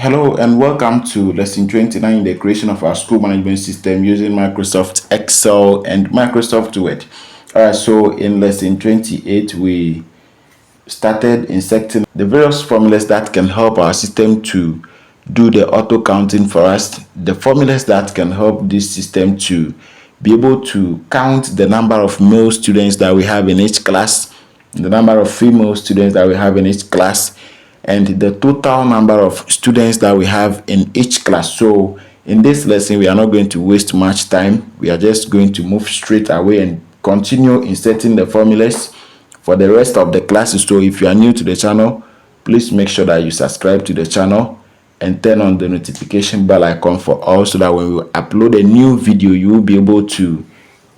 Hello and welcome to lesson 29 in the creation of our school management system using Microsoft Excel and Microsoft Word. Alright, so in lesson 28 we started inserting the various formulas that can help our system to do the auto counting for us, the formulas that can help this system to be able to count the number of male students that we have in each class, the number of female students that we have in each class, and the total number of students that we have in each class. So in this lesson we are not going to waste much time. We are just going to move straight away and continue inserting the formulas for the rest of the classes. So if you are new to the channel, please make sure that you subscribe to the channel and turn on the notification bell icon for all, so that when we upload a new video you will be able to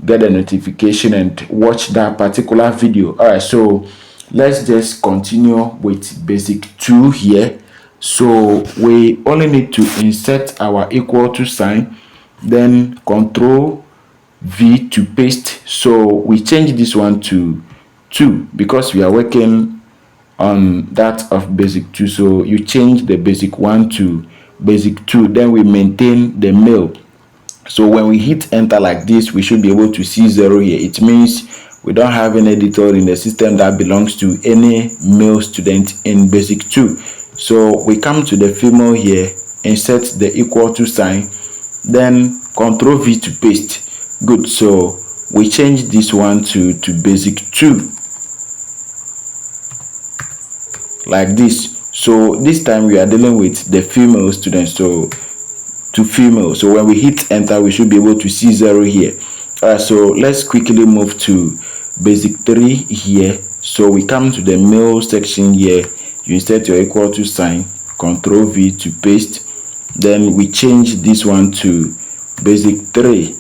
get a notification and watch that particular video. All right, so let's just continue with basic 2 here. So we only need to insert our equal to sign, then control V to paste. So we change this one to 2 because we are working on that of basic 2. So you change the basic 1 to basic 2, then we maintain the male. So when we hit enter like this, we should be able to see 0 here. It means we don't have an editor in the system that belongs to any male student in basic 2. So we come to the female here, insert the equal to sign, then control V to paste. Good. So we change this one to basic 2 like this. So this time we are dealing with the female students, so to female. So when we hit enter, we should be able to see 0 here. Alright, so let's quickly move to basic 3 here. So we come to the male section here, you insert your equal to sign, control V to paste, then we change this one to basic 3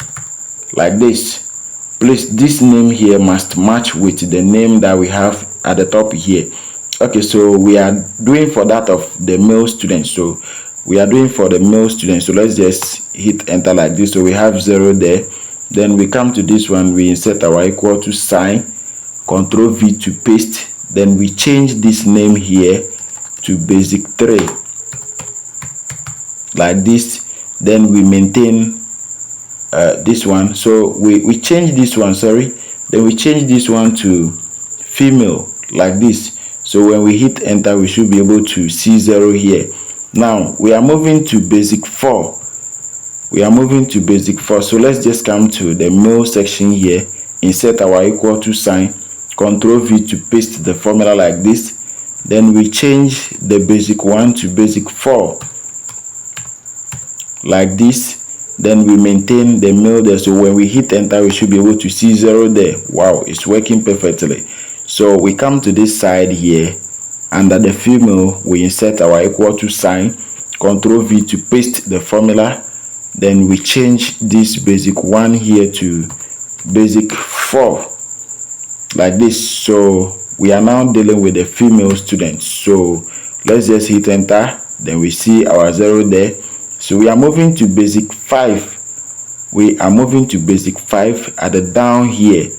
like this. Please, this name here must match with the name that we have at the top here. Okay, so we are doing for that of the male students. So we are doing for the male students. So let's just hit enter like this. So we have 0 there. Then we come to this one, we insert our equal to sign, control V to paste. Then we change this name here to basic 3 like this. Then we maintain this one. So we change this one, sorry. Then we change this one to female like this. So when we hit enter, we should be able to see 0 here. Now we are moving to basic 4. We are moving to basic 4. So let's just come to the male section here, insert our equal to sign, control V to paste the formula like this. Then we change the basic 1 to basic 4 like this. Then we maintain the male there. So when we hit enter, we should be able to see 0 there. Wow, it's working perfectly. So we come to this side here, under the female we insert our equal to sign, control V to paste the formula. Then we change this basic 1 here to basic 4 like this. So we are now dealing with the female students. So let's just hit enter, then we see our 0 there. So we are moving to basic 5. We are moving to basic 5 at the down here.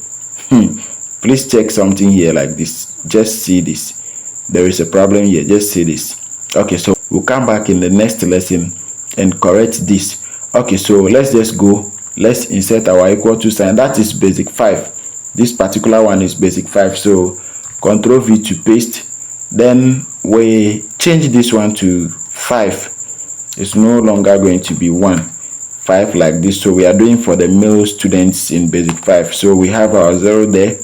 Please check something here like this. Just see this. There is a problem here. Just see this. Okay, so we'll come back in the next lesson and correct this. Okay, so let's just go. Let's insert our equal to sign. That is basic 5. This particular one is basic 5. So control V to paste. Then we change this one to 5. It's no longer going to be 1. 5 like this. So we are doing for the male students in basic 5. So we have our 0 there.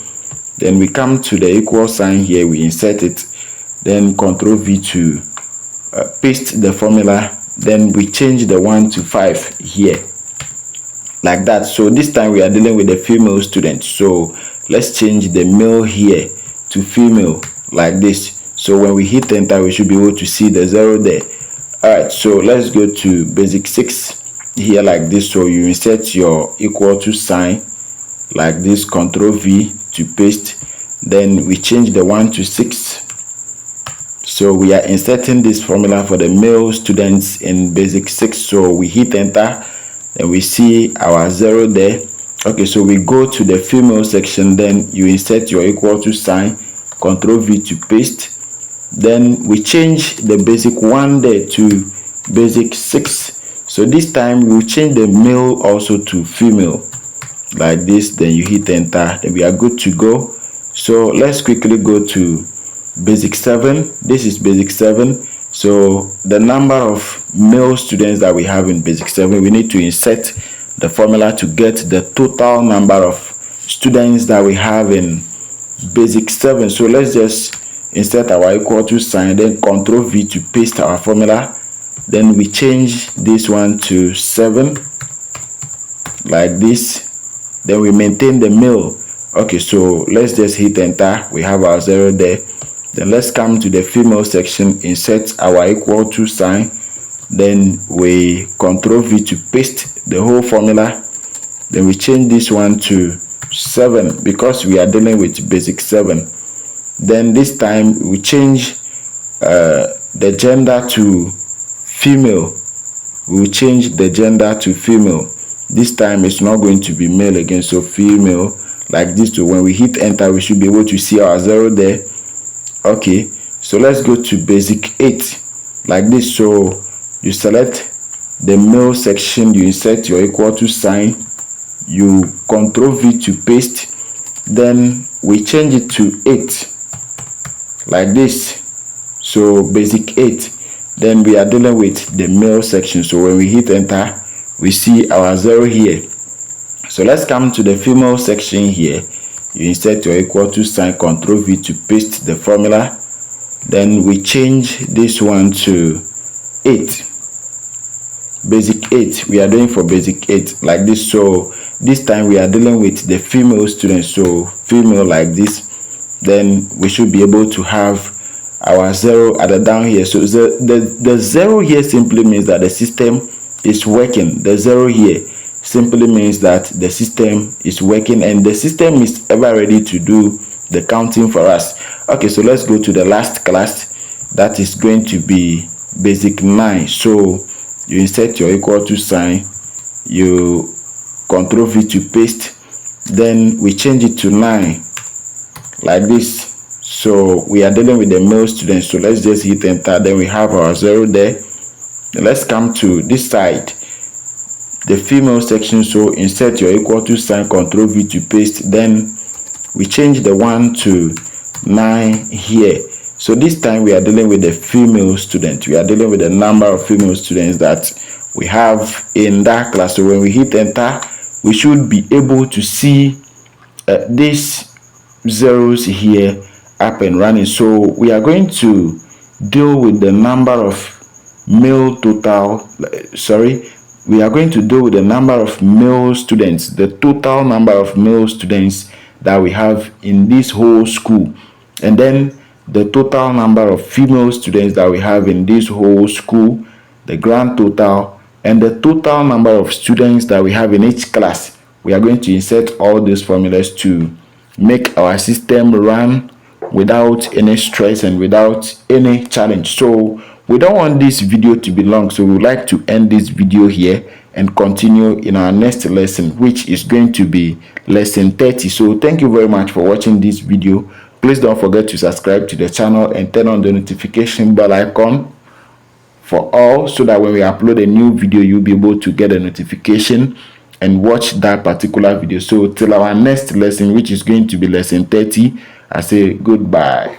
Then we come to the equal sign here, we insert it, then control V to paste the formula. Then we change the 1 to 5 here like that. So this time we are dealing with the female students. So let's change the male here to female like this. So when we hit enter, we should be able to see the 0 there. Alright, so let's go to basic 6 here like this. So you insert your equal to sign like this, control V to paste. Then we change the 1 to 6. So we are inserting this formula for the male students in basic 6. So we hit enter and we see our 0 there. Okay, so we go to the female section, then you insert your equal to sign, control V to paste. Then we change the basic 1 there to basic 6. So this time we'll change the male also to female like this, then you hit enter, then we are good to go. So let's quickly go to basic 7. This is basic 7. So the number of male students that we have in basic 7, we need to insert the formula to get the total number of students that we have in basic 7. So let's just insert our equal to sign, then Ctrl V to paste our formula. Then we change this one to 7 like this, then we maintain the male. Okay, so let's just hit enter, we have our 0 there. Then let's come to the female section, insert our equal to sign, then we Ctrl V to paste the whole formula. Then we change this one to 7 because we are dealing with basic 7. Then this time we change the gender to female. We will change the gender to female. This time it's not going to be male again, so female like this. So when we hit enter, we should be able to see our 0 there. Okay, so let's go to basic 8 like this. So you select the male section, you insert your equal to sign, you Ctrl V to paste, then we change it to 8 like this. So basic 8, then we are dealing with the male section. So when we hit enter, we see our 0 here. So let's come to the female section here. You insert your equal to sign, Ctrl V to paste the formula. Then we change this one to 8. Basic 8. We are doing for basic 8 like this. So this time we are dealing with the female students. So female like this. Then we should be able to have our 0 at the down here. So the 0 here simply means that the system is working. The 0 here simply means that the system is working and the system is ever ready to do the counting for us. Okay, so let's go to the last class. That is going to be basic 9. So you insert your equal to sign, you Ctrl V to paste, then we change it to 9 like this. So we are dealing with the male students. So let's just hit enter, then we have our 0 there. Then let's come to this side, the female section. So insert your equal to sign, Ctrl V to paste, then we change the 1 to 9 here. So this time we are dealing with the female student. We are dealing with the number of female students that we have in that class. So when we hit enter, we should be able to see these zeros here up and running. So we are going to deal with the number of male total, we are going to deal with the number of male students, the total number of male students that we have in this whole school, and then the total number of female students that we have in this whole school, the grand total, and the total number of students that we have in each class. We are going to insert all these formulas to make our system run without any stress and without any challenge. So we don't want this video to be long, so we would like to end this video here and continue in our next lesson, which is going to be lesson 30. So thank you very much for watching this video. Please don't forget to subscribe to the channel and turn on the notification bell icon for all, so that when we upload a new video, you'll be able to get a notification and watch that particular video. So till our next lesson, which is going to be lesson 30, I say goodbye.